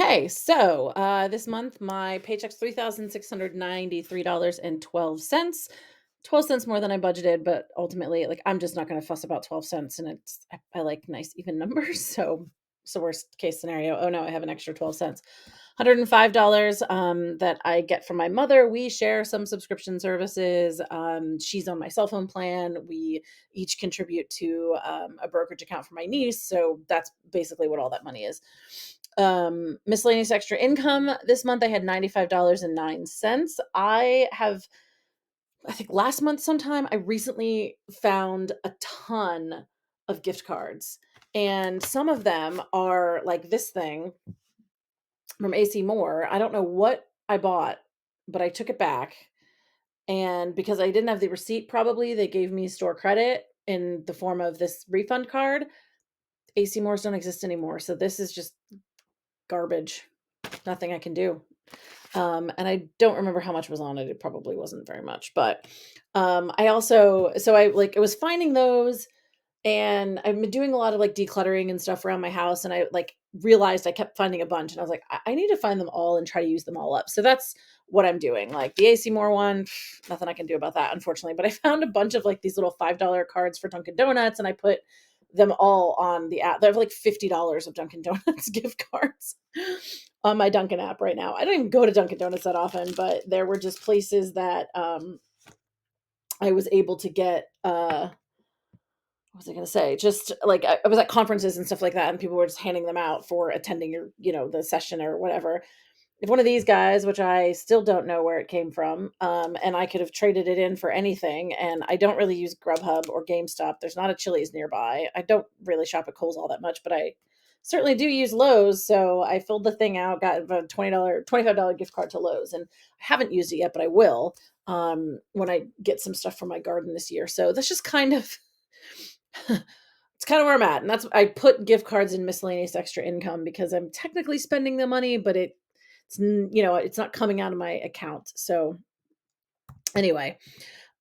Okay, so this month my paycheck's $3,693.12. 12 cents more than I budgeted, but ultimately, like, I'm just not going to fuss about 12 cents. And I like nice even numbers. So worst case scenario, oh no, I have an extra 12 cents. $105 that I get from my mother. We share some subscription services. She's on my cell phone plan. We each contribute to a brokerage account for my niece. So that's basically what all that money is. Miscellaneous extra income this month, I had $95.09. I think last month sometime, I recently found a ton of gift cards. And some of them are like this thing from AC Moore. I don't know what I bought, but I took it back. And because I didn't have the receipt, probably they gave me store credit in the form of this refund card. AC Moores don't exist anymore. So this is just garbage. Nothing I can do. And I don't remember how much was on it. It probably wasn't very much, but I also, so I like, it was finding those, and I've been doing a lot of like decluttering and stuff around my house. And I like realized I kept finding a bunch, and I was like, I need to find them all and try to use them all up. So that's what I'm doing. Like the AC Moore one, nothing I can do about that, unfortunately. But I found a bunch of like these little $5 cards for Dunkin' Donuts, and I put them all on the app. They have like $50 of Dunkin' Donuts gift cards on my Dunkin' app right now. I don't even go to Dunkin' Donuts that often, but there were just places that I was able to get what was I going to say? Just like I was at conferences and stuff like that, and people were just handing them out for attending your, the session or whatever. If one of these guys, which I still don't know where it came from, and I could have traded it in for anything. And I don't really use Grubhub or GameStop. There's not a Chili's nearby. I don't really shop at Kohl's all that much, but I certainly do use Lowe's. So I filled the thing out, got a $25 gift card to Lowe's, and I haven't used it yet, but I will when I get some stuff for my garden this year. So that's just kind of it's kind of where I'm at. And that's, I put gift cards in miscellaneous extra income because I'm technically spending the money, but it's not coming out of my account. So anyway,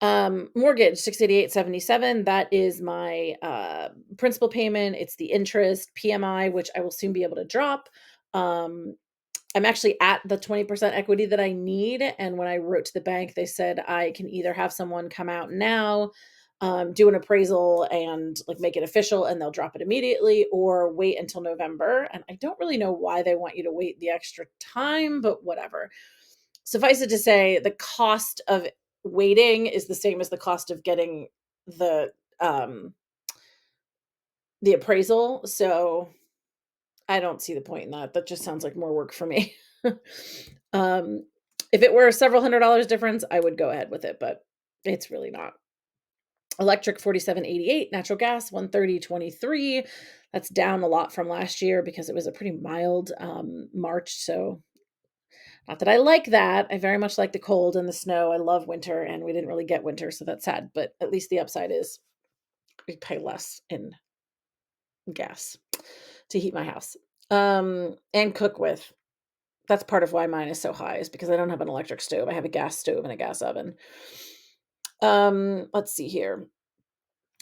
mortgage 688.77. That is my principal payment. It's the interest, PMI, which I will soon be able to drop. Um, I'm actually at the 20% equity that I need. And when I wrote to the bank, they said I can either have someone come out now, do an appraisal and like make it official, and they'll drop it immediately, or wait until November. And I don't really know why they want you to wait the extra time, but whatever. Suffice it to say, the cost of waiting is the same as the cost of getting the um the appraisal. So I don't see the point in that. That just sounds like more work for me. um, if it were several $100 difference, I would go ahead with it, but it's really not. Electric 47.88, natural gas 130.23. That's down a lot from last year because it was a pretty mild March. So not that I like that. I very much like the cold and the snow. I love winter, and we didn't really get winter, so that's sad. But at least the upside is we pay less in gas to heat my house and cook with. That's part of why mine is so high, is because I don't have an electric stove. I have a gas stove and a gas oven. Let's see here.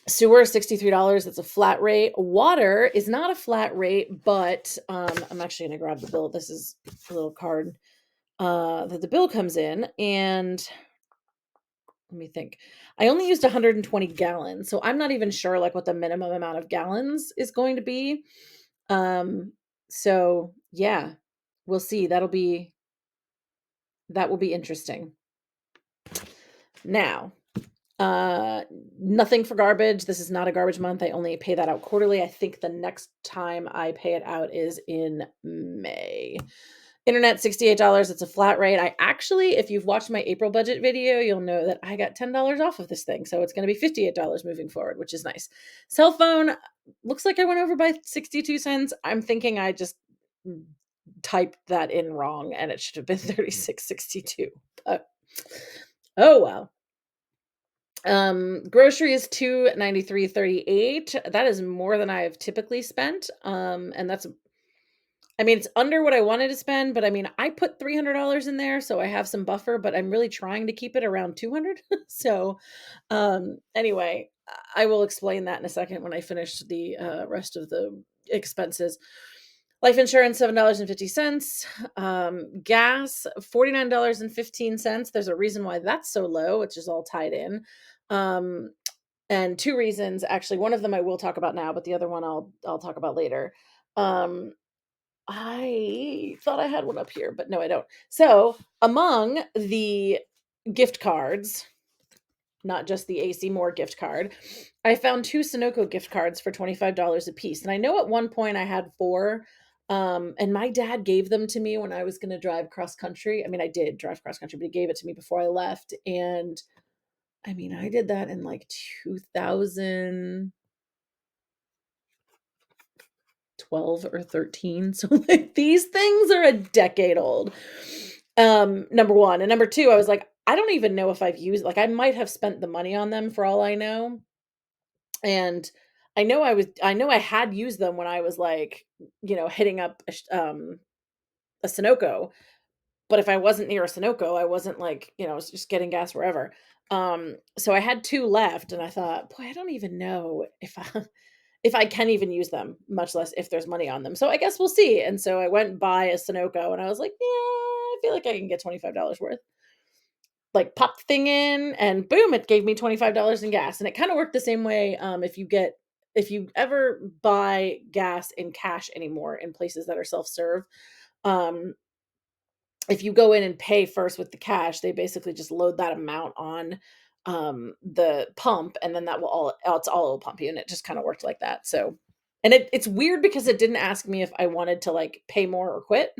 Sewer, $63. That's a flat rate. Water is not a flat rate, but I'm actually going to grab the bill. This is a little card that the bill comes in, and let me think. I only used 120 gallons, so I'm not even sure like what the minimum amount of gallons is going to be. Um, so yeah, we'll see. That will be interesting. Now, nothing for garbage. This is not a garbage month. I only pay that out quarterly. I think the next time I pay it out is in May. Internet, $68. It's a flat rate. I actually, if you've watched my April budget video, you'll know that I got $10 off of this thing. So it's going to be $58 moving forward, which is nice. Cell phone, looks like I went over by 62 cents. I'm thinking I just typed that in wrong, and it should have been 36.62. But oh well. Groceries 293.38. That is more than I've typically spent. And that's, I mean, it's under what I wanted to spend, but I mean, I put $300 in there, so I have some buffer, but I'm really trying to keep it around 200. So, anyway, I will explain that in a second when I finish the rest of the expenses. Life insurance, $7.50. Gas, $49.15. There's a reason why that's so low, which is all tied in. And two reasons, actually. One of them I will talk about now, but the other one I'll talk about later. Um, I thought I had one up here, but no, I don't. So among the gift cards, not just the AC Moore gift card, I found two Sunoco gift cards for $25 a piece. And I know at one point I had four. And my dad gave them to me when I was going to drive cross country. I mean, I did drive cross country, but he gave it to me before I left. And I mean, I did that in like 2012 or 13. So like these things are a decade old. Number one. And number two, I was like, I don't even know if I've used, like, I might have spent the money on them for all I know. And I know I had used them when I was like, hitting up a Sunoco. But if I wasn't near a Sunoco, I wasn't like, I was just getting gas wherever. So I had two left, and I thought, boy, I don't even know if if I can even use them, much less if there's money on them. So I guess we'll see. And so I went and buy a Sunoco, and I was like, yeah, I feel like I can get $25 worth. Like, pop the thing in, and boom, it gave me $25 in gas. And it kind of worked the same way. If you ever buy gas in cash anymore in places that are self-serve, um, if you go in and pay first with the cash, they basically just load that amount on the pump, and then that will it's all it'll pump you, and it just kind of worked like that. So, and it's weird because it didn't ask me if I wanted to like pay more or quit.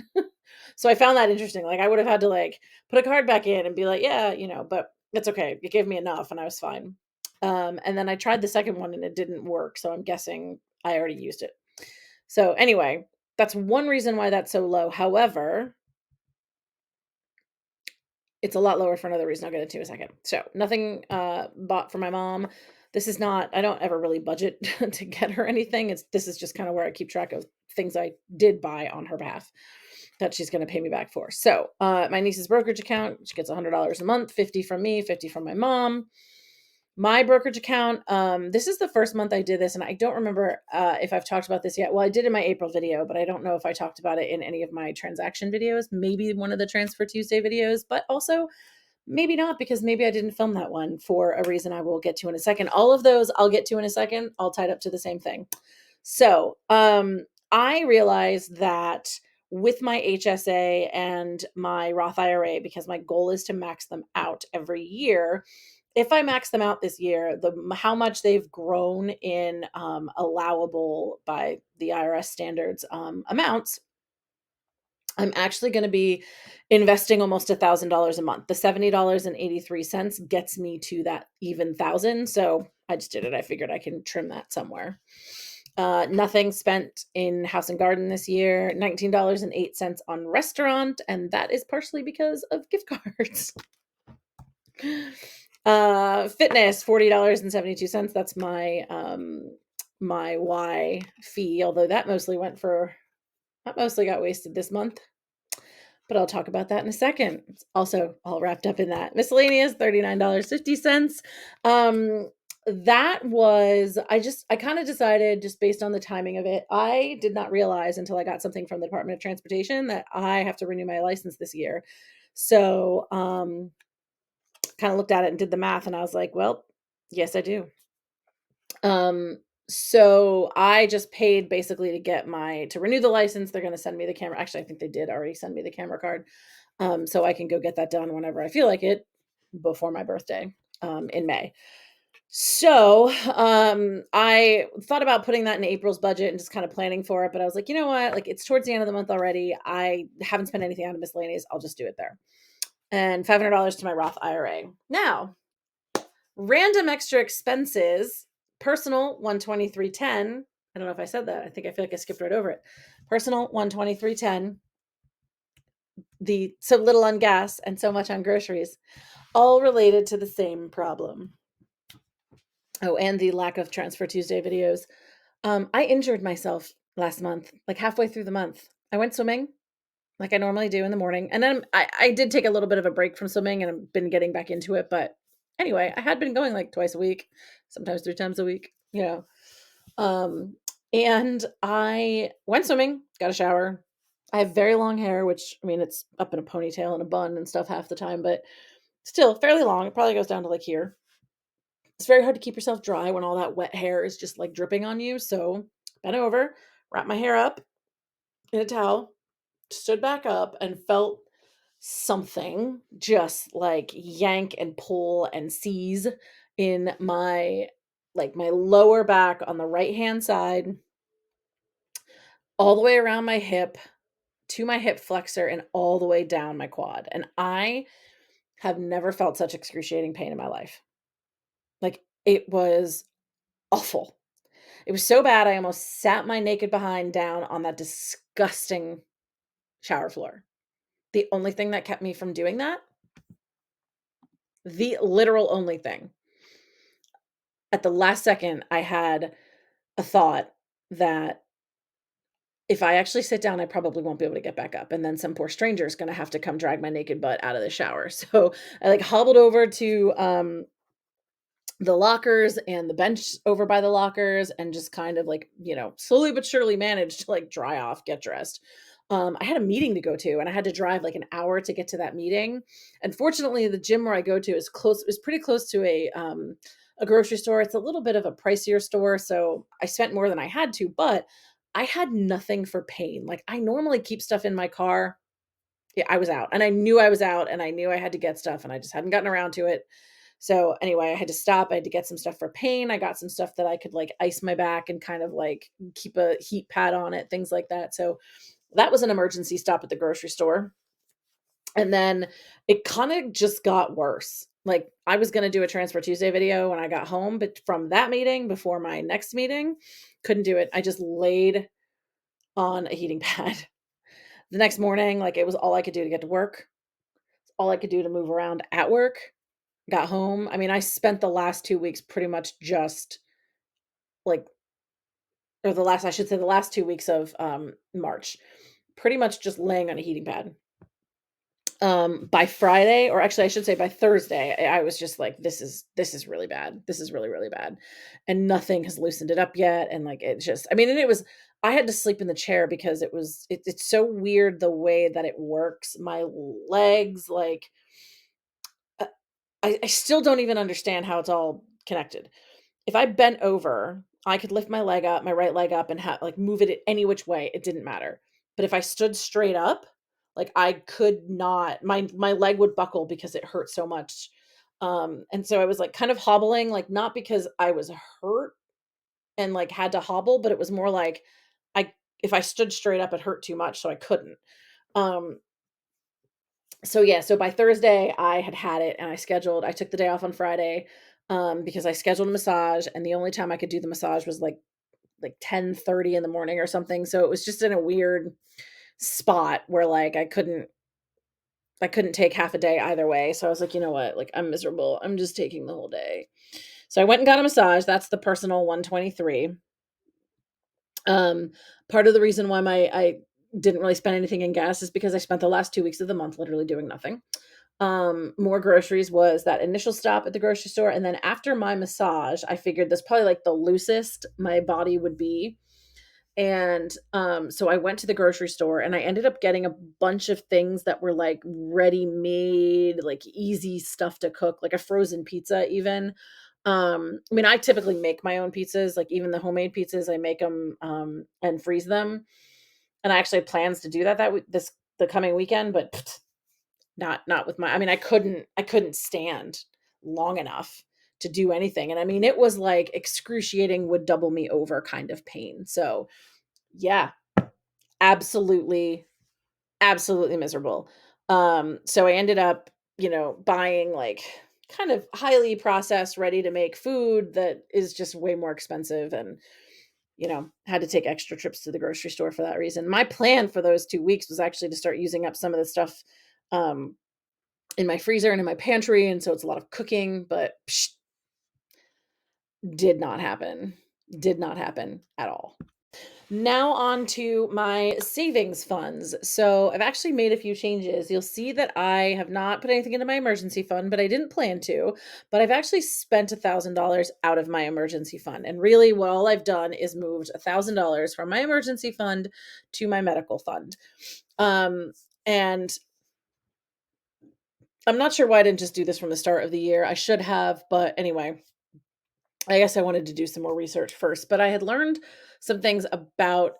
So I found that interesting. Like, I would have had to like put a card back in and be like, yeah, but it's okay. It gave me enough and I was fine. And then I tried the second one and it didn't work. So I'm guessing I already used it. So anyway, that's one reason why that's so low. However, it's a lot lower for another reason I'll get into in a second. So nothing bought for my mom. This is not, I don't ever really budget to get her anything. This is just kind of where I keep track of things I did buy on her behalf that she's going to pay me back for. So my niece's brokerage account, she gets $100 a month, 50 from me, 50 from my mom. My brokerage account, this is the first month I did this, and I don't remember if I've talked about this yet. Well, I did in my April video, but I don't know if I talked about it in any of my transaction videos, maybe one of the Transfer Tuesday videos, but also maybe not, because maybe I didn't film that one for a reason I will get to in a second. All of those I'll get to in a second, all tied up to the same thing. So I realized that with my HSA and my Roth IRA, because my goal is to max them out every year, if I max them out this year, how much they've grown in allowable by the IRS standards amounts, I'm actually going to be investing almost $1,000 a month. The $70.83 gets me to that even thousand. So I just did it. I figured I can trim that somewhere. Nothing spent in house and garden this year. $19.08 on restaurant, and that is partially because of gift cards. Fitness, $40.72. That's my my Y fee, although that mostly got wasted this month. But I'll talk about that in a second. It's also all wrapped up in that. Miscellaneous, $39.50. That was, I kind of decided, just based on the timing of it, I did not realize until I got something from the Department of Transportation that I have to renew my license this year. So, kind of looked at it and did the math, and I was like, well, yes, I do. So I just paid basically to renew the license. They're going to send me the camera. Actually, I think they did already send me the camera card. So I can go get that done whenever I feel like it before my birthday, in May. So, I thought about putting that in April's budget and just kind of planning for it, but I was like, you know what? Like, it's towards the end of the month already. I haven't spent anything out of miscellaneous. I'll just do it there. And $500 to my Roth IRA. Now, random extra expenses, personal 123.10. I don't know if I said that. I feel like I skipped right over it. Personal 123.10. So little on gas and so much on groceries, all related to the same problem. Oh, and the lack of Transfer Tuesday videos. I injured myself last month, like halfway through the month. I went swimming like I normally do in the morning. And then I did take a little bit of a break from swimming and I've been getting back into it. But anyway, I had been going like twice a week, sometimes 3 times a week, And I went swimming, got a shower. I have very long hair, which I mean, it's up in a ponytail and a bun and stuff half the time, but still fairly long. It probably goes down to like here. It's very hard to keep yourself dry when all that wet hair is just like dripping on you. So bent over, wrapped my hair up in a towel, stood back up, and felt something just like yank and pull and seize in my like my lower back on the right hand side, all the way around my hip to my hip flexor and all the way down my quad. And I have never felt such excruciating pain in my life. Like it was awful. It was so bad I almost sat my naked behind down on that disgusting shower floor. The only thing that kept me from doing that, the literal only thing. At the last second, I had a thought that if I actually sit down, I probably won't be able to get back up. And then some poor stranger is going to have to come drag my naked butt out of the shower. So I like hobbled over to the lockers and the bench over by the lockers and just kind of like, slowly but surely managed to like dry off, get dressed. I had a meeting to go to and I had to drive like an hour to get to that meeting. And fortunately, the gym where I go to is close, it was pretty close to a grocery store. It's a little bit of a pricier store. So I spent more than I had to, but I had nothing for pain. Like I normally keep stuff in my car. Yeah, I was out and I knew I was out and I knew I had to get stuff and I just hadn't gotten around to it. So anyway, I had to stop. I had to get some stuff for pain. I got some stuff that I could like ice my back and kind of like keep a heat pad on it, things like that. So that was an emergency stop at the grocery store. And then it kind of just got worse. Like I was going to do a Transfer Tuesday video when I got home, but from that meeting before my next meeting, couldn't do it. I just laid on a heating pad. The next morning, like it was all I could do to get to work, all I could do to move around at work. Got home. I mean, I spent the last 2 weeks pretty much just like or I should say the last 2 weeks of, March, pretty much just laying on a heating pad. By Friday, or actually I should say by Thursday, I was just like, "This is really bad. This is really, really bad." And nothing has loosened it up yet, and, like, it just I mean, and it was I had to sleep in the chair because it's so weird the way that it works. My legs, like, uh, I still don't even understand how it's all connected. If I bent over, I could lift my leg up, my right leg up and like move it any which way, it didn't matter. But if I stood straight up, like I could not my leg would buckle because it hurt so much. And so I was like kind of hobbling, like not because I was hurt and like had to hobble, but it was more like I if I stood straight up it hurt too much so I couldn't. Um so yeah, so by Thursday I had it and I took the day off on Friday because I scheduled a massage and the only time I could do the massage was like 10:30 in the morning or something. So it was just in a weird spot where like I couldn't take half a day either way. So I was like, you know what? Like I'm miserable. I'm just taking the whole day. So I went and got a massage. That's the personal 123. Um, Part of the reason why I didn't really spend anything in gas is because I spent the last 2 weeks of the month literally doing nothing. More groceries was that initial stop at the grocery store, and then after my massage, I figured that's probably like the loosest my body would be. And so I went to the grocery store and I ended up getting a bunch of things that were like ready made, like easy stuff to cook, like a frozen pizza even. I mean, I typically make my own pizzas, like even the homemade pizzas, I make them and freeze them. And I actually have plans to do this the coming weekend, but not with my I mean, I couldn't stand long enough to do anything. And I mean, it was like excruciating, would double me over kind of pain. So, yeah, absolutely, absolutely miserable. So I ended up, buying like kind of highly processed, ready to make food that is just way more expensive and had to take extra trips to the grocery store for that reason. My plan for those 2 weeks was actually to start using up some of the stuff um in my freezer and in my pantry, and so it's a lot of cooking, but did not happen. Did not happen at all. Now on to my savings funds. So I've actually made a few changes. You'll see that I have not put anything into my emergency fund, but I didn't plan to. But I've actually spent $1,000 out of my emergency fund. And really, what all I've done is moved $1,000 from my emergency fund to my medical fund. And I'm not sure why I didn't just do this from the start of the year. I should have, but anyway, I guess I wanted to do some more research first. But I had learned some things about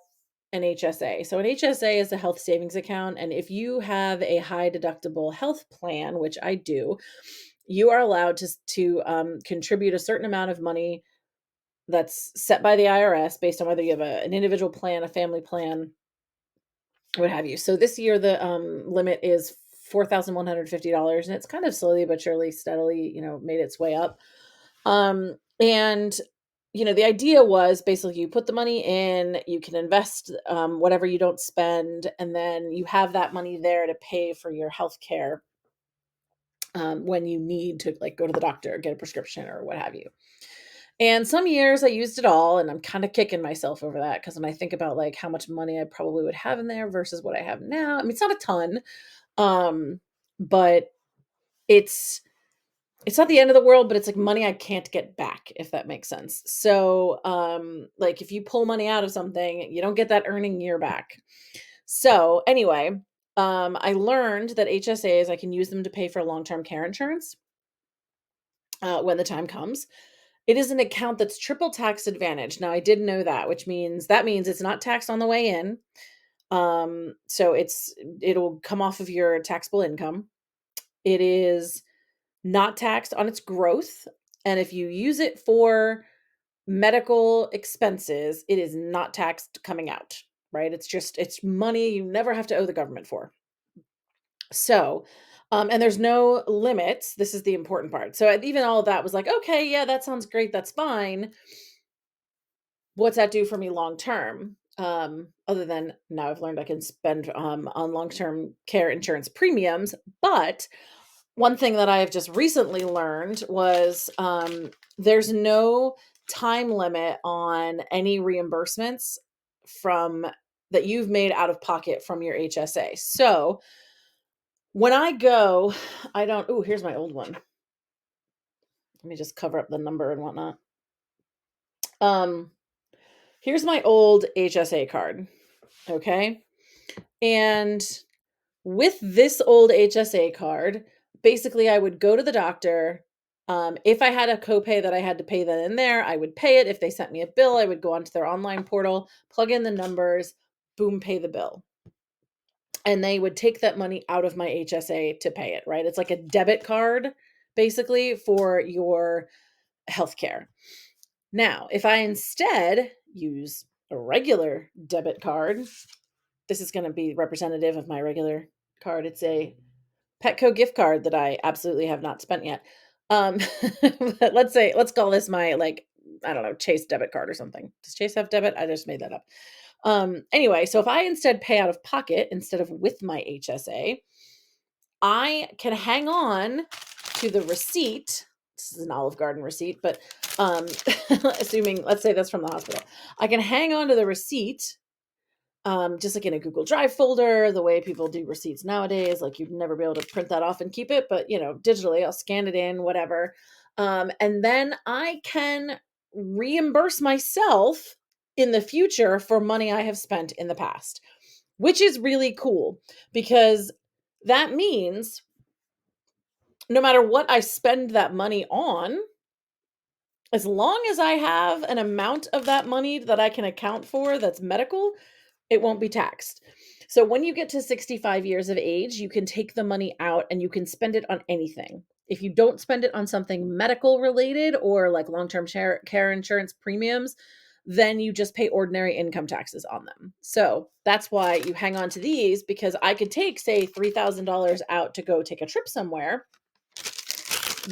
an HSA. So an HSA is a health savings account, and if you have a high deductible health plan, which I do, you are allowed to contribute a certain amount of money that's set by the IRS based on whether you have an individual plan, a family plan, what have you. So this year the limit is $4,150, and it's kind of slowly but surely, steadily, made its way up. And the idea was basically you put the money in, you can invest whatever you don't spend, and then you have that money there to pay for your health care when you need to, like, go to the doctor, get a prescription, or what have you. And some years I used it all, and I'm kind of kicking myself over that because when I think about like how much money I probably would have in there versus what I have now, I mean, it's not a ton, um, but it's it's not the end of the world, but it's like money I can't get back, if that makes sense. So, like if you pull money out of something, you don't get that earning year back. So, anyway, I learned that HSAs, I can use them to pay for long-term care insurance when the time comes. It is an account that's triple tax advantage. Now, I did know that, which means it's not taxed on the way in. So it'll come off of your taxable income. It is not taxed on its growth. And if you use it for medical expenses, it is not taxed coming out, right? It's money you never have to owe the government for. So, and there's no limits. This is the important part. So even all of that was like, okay, yeah, that sounds great. That's fine. What's that do for me long term? Other than now I've learned I can spend on long-term care insurance premiums. But one thing that I have just recently learned was there's no time limit on any reimbursements from that you've made out of pocket from your HSA. So when I go, I don't, oh, here's my old one. Let me just cover up the number and whatnot. Um, Here's my old HSA card. Okay. And with this old HSA card, basically I would go to the doctor. If I had a copay that I had to pay that in there, I would pay it. If they sent me a bill, I would go onto their online portal, plug in the numbers, boom, pay the bill. And they would take that money out of my HSA to pay it, right? It's like a debit card, basically, for your healthcare. Now, if I instead use a regular debit card, this is going to be representative of my regular card. It's a Petco gift card that I absolutely have not spent yet. Um, but let's call this my, like, I don't know, Chase debit card or something. Does Chase have debit? I just made that up. Anyway, so if I instead pay out of pocket instead of with my HSA, I can hang on to the receipt. This is an Olive Garden receipt, but assuming, let's say that's from the hospital, I can hang on to the receipt, just like in a Google Drive folder, the way people do receipts nowadays. Like you'd never be able to print that off and keep it, but digitally, I'll scan it in, whatever. And then I can reimburse myself in the future for money I have spent in the past, which is really cool because that means no matter what I spend that money on, as long as I have an amount of that money that I can account for that's medical, it won't be taxed. So when you get to 65 years of age, you can take the money out and you can spend it on anything. If you don't spend it on something medical related or like long-term care insurance premiums, then you just pay ordinary income taxes on them. So that's why you hang on to these, because I could take, say, $3,000 out to go take a trip somewhere,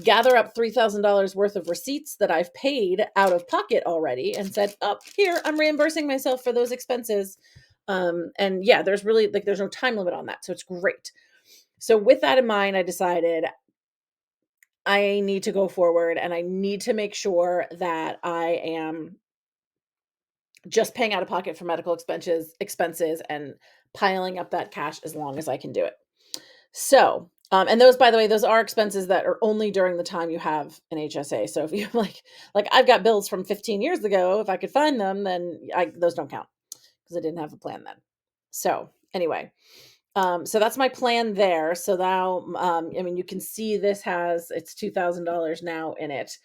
gather up $3,000 worth of receipts that I've paid out of pocket already and said, oh, here, I'm reimbursing myself for those expenses. And yeah, there's no time limit on that. So it's great. So with that in mind, I decided I need to go forward and I need to make sure that I am just paying out of pocket for medical expenses and piling up that cash as long as I can do it. So, and those, by the way, those are expenses that are only during the time you have an HSA. So if you like I've got bills from 15 years ago, if I could find them, then those don't count because I didn't have a plan then. So anyway, so that's my plan there. So now, I mean, you can see this has it's $2,000 now in it.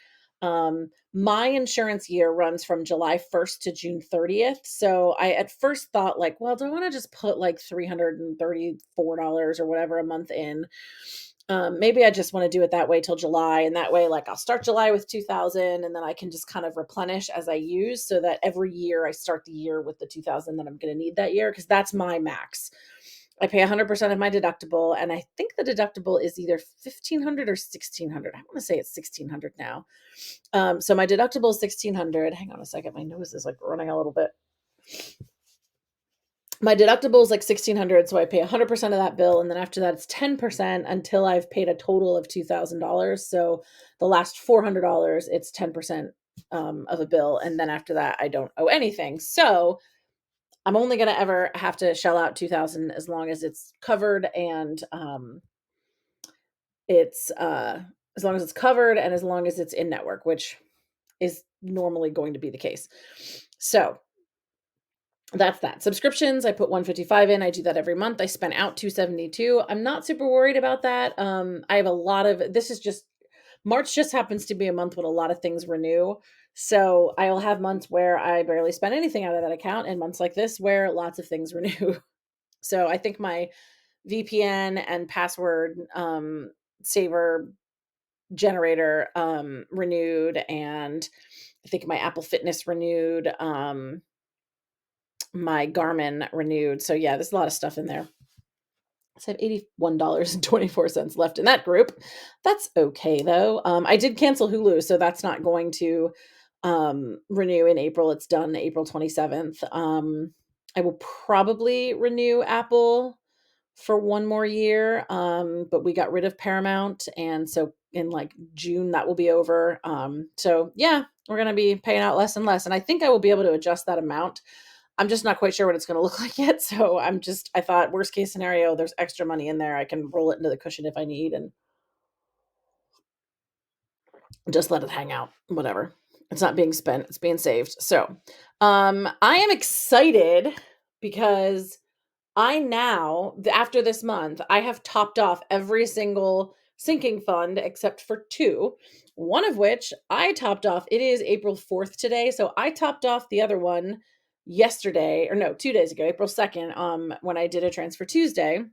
My insurance year runs from July 1st to June 30th. So I at first thought like, well, do I want to just put like $334 or whatever a month in? Maybe I just want to do it that way till July. And that way, like I'll start July with 2000 and then I can just kind of replenish as I use so that every year I start the year with the 2000 that I'm going to need that year. Cause that's my max. I pay 100% of my deductible, and I think the deductible is either 1,500 or 1,600. I want to say it's 1,600 now. So my deductible is 1,600. Hang on a second, my nose is like running a little bit. My deductible is like 1,600, so I pay 100% of that bill, and then after that, it's 10% until I've paid a total of $2,000. So the last $400, it's 10% of a bill, and then after that, I don't owe anything. So I'm only going to ever have to shell out 2000 as long as it's covered and it's as long as it's covered and as long as it's in network, which is normally going to be the case. So that's that. Subscriptions, I put 155 in. I do that every month. I spent out 272. I'm not super worried about that. I have a lot of this is just March just happens to be a month when a lot of things renew. So I'll have months where I barely spend anything out of that account and months like this where lots of things renew. So I think my VPN and password saver generator renewed, and I think my Apple Fitness renewed, my Garmin renewed. So yeah, there's a lot of stuff in there. So I have $81.24 left in that group. That's okay though. I did cancel Hulu, so that's not going to renew in April. It's done April 27th. I will probably renew Apple for one more year. But we got rid of Paramount, and so in like June that will be over. So yeah, we're gonna be paying out less and less, and I think I will be able to adjust that amount. I'm just not quite sure what it's going to look like yet. So I thought worst case scenario, there's extra money in there. I can roll it into the cushion if I need and just let it hang out. Whatever. It's not being spent, it's being saved. So I am excited because I now, after this month, I have topped off every single sinking fund except for two, one of which I topped off. It is April 4th today. So I topped off the other one yesterday, or no, 2 days ago, April 2nd, when I did a transfer Tuesday.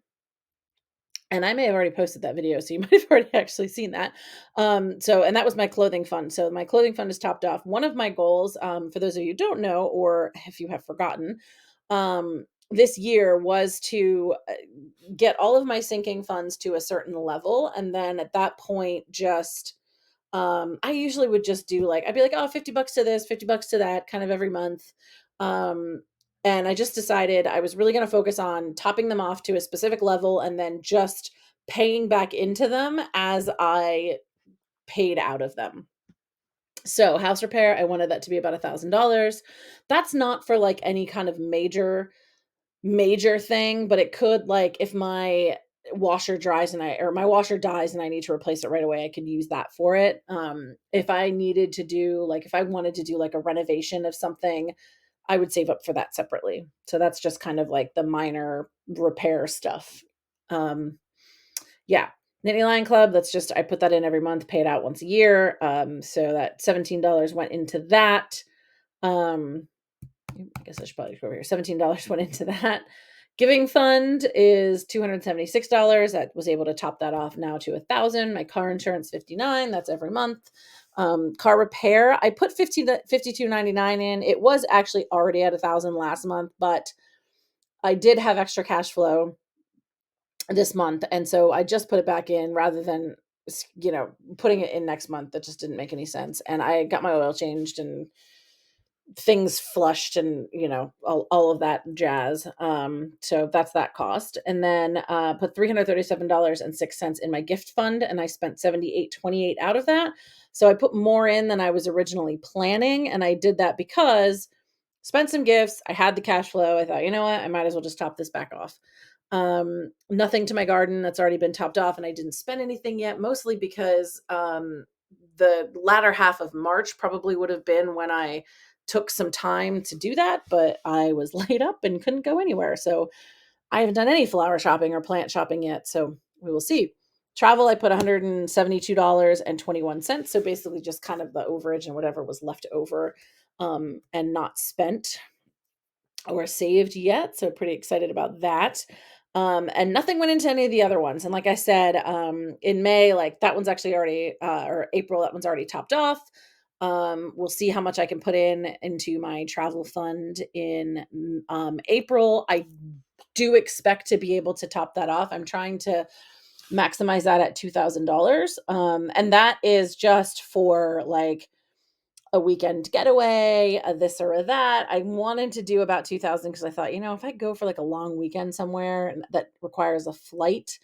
And I may have already posted that video, so you might have already actually seen that. And that was my clothing fund. So my clothing fund is topped off. One of my goals, for those of you who don't know, or if you have forgotten, this year was to get all of my sinking funds to a certain level. And then at that point, just, I usually would just do like, I'd be like, oh, $50 to this, $50 to that kind of every month. And I just decided I was really going to focus on topping them off to a specific level and then just paying back into them as I paid out of them. So house repair, I wanted that to be about $1,000. That's not for like any kind of major thing, but it could, like, if my washer dries or my washer dies and I need to replace it right away, I could use that for it. If I needed to do like, if I wanted to do like a renovation of something, I would save up for that separately. So that's just kind of like the minor repair stuff. Yeah. Knitting Lion Club, that's just, I put that in every month, pay it out once a year. So that $17 went into that. I guess I should probably go over here. $17 went into that. Giving fund is $276. That was able to top that off now to $1,000. My car insurance, $59. That's every month. Car repair, I put $52.99 in. It was actually already at $1,000 last month, but I did have extra cash flow this month, and so I just put it back in rather than putting it in next month. That just didn't make any sense. And I got my oil changed and things flushed and all of that jazz. So that's that cost. And then put $337.06 in my gift fund, and I spent $78.28 out of that. So I put more in than I was originally planning, and I did that because spent some gifts. I had the cash flow. I thought, you know what? I might as well just top this back off. Nothing to my garden that's already been topped off, and I didn't spend anything yet, mostly because the latter half of March probably would have been when I took some time to do that, but I was laid up and couldn't go anywhere. So I haven't done any flower shopping or plant shopping yet. So we will see. Travel, I put $172.21. So basically just kind of the overage and whatever was left over and not spent or saved yet. So pretty excited about that. And nothing went into any of the other ones. And like I said, in May, like that one's actually already, or April, that one's already topped off. We'll see how much I can put into my travel fund in April. I do expect to be able to top that off. I'm trying to maximize that at $2,000. And that is just for like a weekend getaway, a this or a that. I wanted to do about 2,000 because I thought, if I go for like a long weekend somewhere that requires a flight,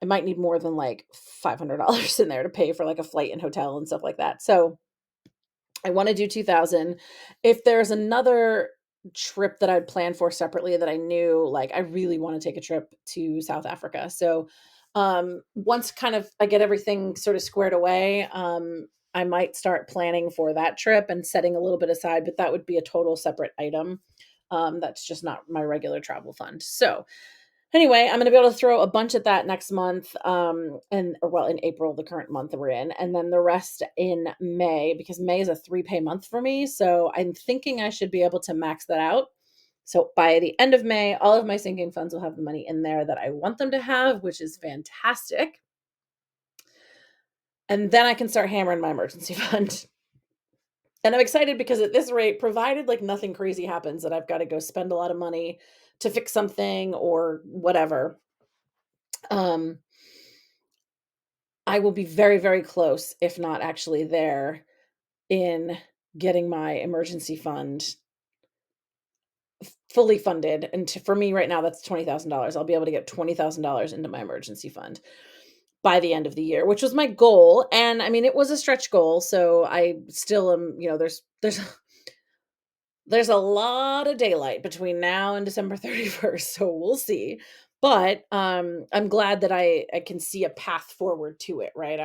I might need more than like $500 in there to pay for like a flight and hotel and stuff like that. So I want to do 2,000. If there's another trip that I'd planned for separately that I knew, like I really want to take a trip to South Africa. So once kind of I get everything sort of squared away, I might start planning for that trip and setting a little bit aside, but that would be a total separate item. That's just not my regular travel fund. So anyway, I'm going to be able to throw a bunch at that next month, in April, the current month that we're in, and then the rest in May, because May is a 3-pay month for me. So I'm thinking I should be able to max that out. So by the end of May, all of my sinking funds will have the money in there that I want them to have, which is fantastic. And then I can start hammering my emergency fund. And I'm excited because at this rate, provided like nothing crazy happens that I've got to go spend a lot of money to fix something or whatever, um, I will be very, very close, if not actually there, in getting my emergency fund fully funded. And for me right now, that's $20,000. I'll be able to get $20,000 into my emergency fund by the end of the year, which was my goal. And I mean, it was a stretch goal. So I still am, there's a lot of daylight between now and December 31st. So we'll see. But I'm glad that I can see a path forward to it, right?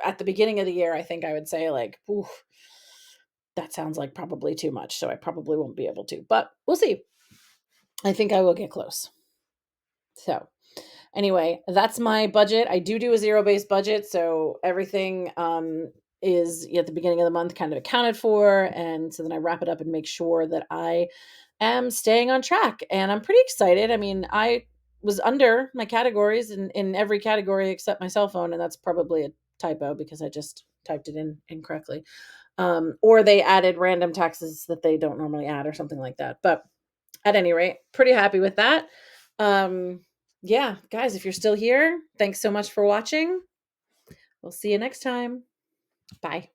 At the beginning of the year, I think I would say like, ooh, that sounds like probably too much. So I probably won't be able to, but we'll see. I think I will get close. So anyway, that's my budget. I do a zero-based budget, so everything is at the beginning of the month kind of accounted for, and so then I wrap it up and make sure that I am staying on track. And I'm pretty excited. I mean, I was under my categories in every category except my cell phone, and that's probably a typo because I just typed it in incorrectly. Or they added random taxes that they don't normally add or something like that. But at any rate, pretty happy with that. Um, yeah, guys, if you're still here, thanks so much for watching. We'll see you next time. Bye.